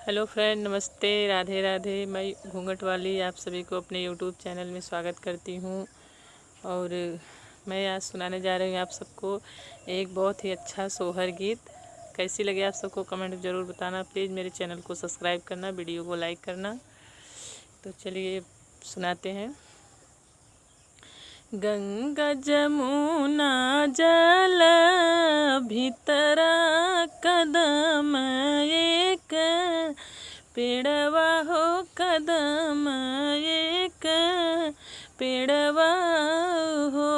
Hello friend, नमस्ते, राधे राधे। मैं घूंघट वाली आप सभी को अपने यूट्यूब चैनल में स्वागत करती हूँ। और मैं आज सुनाने जा रही हूँ आप सबको एक बहुत ही अच्छा सोहर गीत। कैसी लगे आप सबको कमेंट में ज़रूर बताना। प्लीज़ मेरे चैनल को सब्सक्राइब करना, वीडियो को लाइक करना। तो चलिए सुनाते हैं। गंगा जमुना जल भीतरा कदम एक पेड़वा हो, कदम एक पेड़वा हो।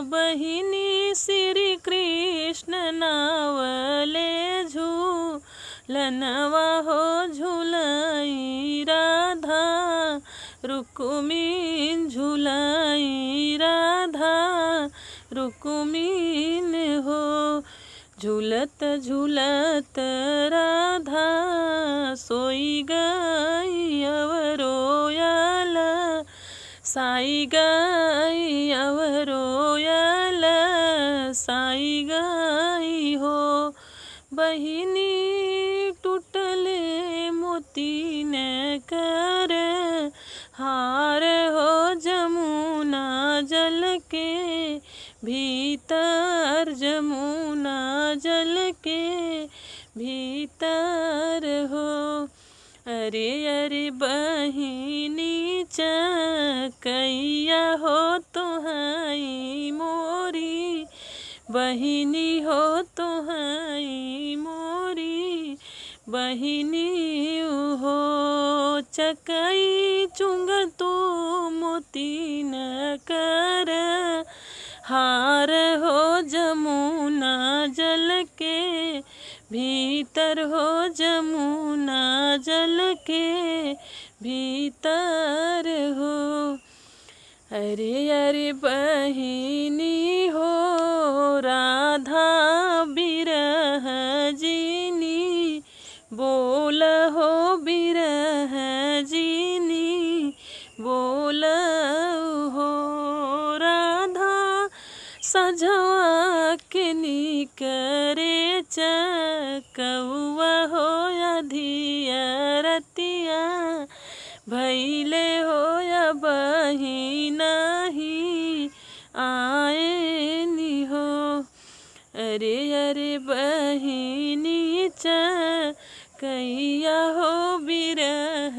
बहिनी श्री कृष्ण नावले झूलनवा हो, झूलाई राधा रुक्मिन, झूलाई राधा रुक्मिन हो। झूलत झूलत राधा सोई गई अवरोयल, साई गई अवरोयल, साई गई हो। बहिनी टूटले मोती न कर हार हो, जमुना जल के भीतर, जमुना जल के भीतर हो। अरे अरे बहिनी चकैया हो तुहाई मोरी, बहिनी हो तुहाई मोरी बहिनी हो। चकई चुंग तो मोती न कर हार हो, जमुना जल के भीतर हो, जमुना जल के भीतर हो। अरे अरे बहिनी हो राधा बिरह जीनी, बोल हो बिरह जीनी, बोल हो। राधा सजवा के निकरे चकौआ हो, अधियरतिया भैले हो या बहिना ही आए नि हो। अरे अरे बहिनी चकैया हो बिरह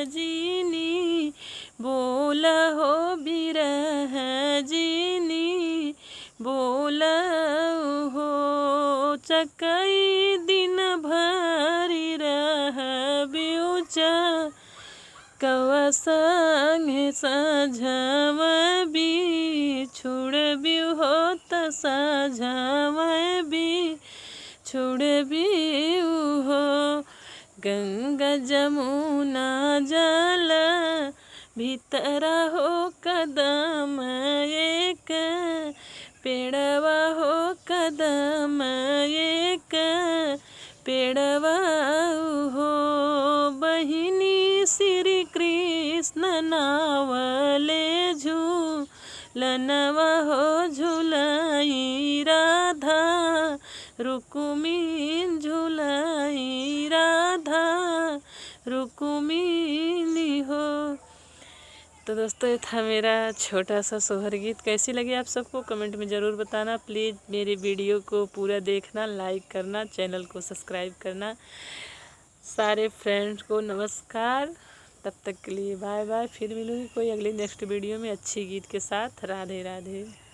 जीनी, बोल हो बिरह जीनी, बोल हो। चकई दिन भरी रह बिउच कौआ संगे सझव बिछुड़ बिउ हो, त सझव बिछुड़ बिउ हो। गंगा जमुना जल भीतरा हो, कदम एक पेड़वा हो, कदम एक पेड़वा हो। बहिनी श्री कृष्ण नावले झूलनवा हो, झूलाई राधा रुक्मिन, झूलाई राधा रुक्मिन हो। तो दोस्तों, ये था मेरा छोटा सा सोहर गीत। कैसी लगी आप सबको कमेंट में ज़रूर बताना। प्लीज़ मेरे वीडियो को पूरा देखना, लाइक करना, चैनल को सब्सक्राइब करना। सारे फ्रेंड्स को नमस्कार। तब तक के लिए बाय बाय। फिर मिलूँगी कोई अगली नेक्स्ट वीडियो में अच्छी गीत के साथ। राधे राधे।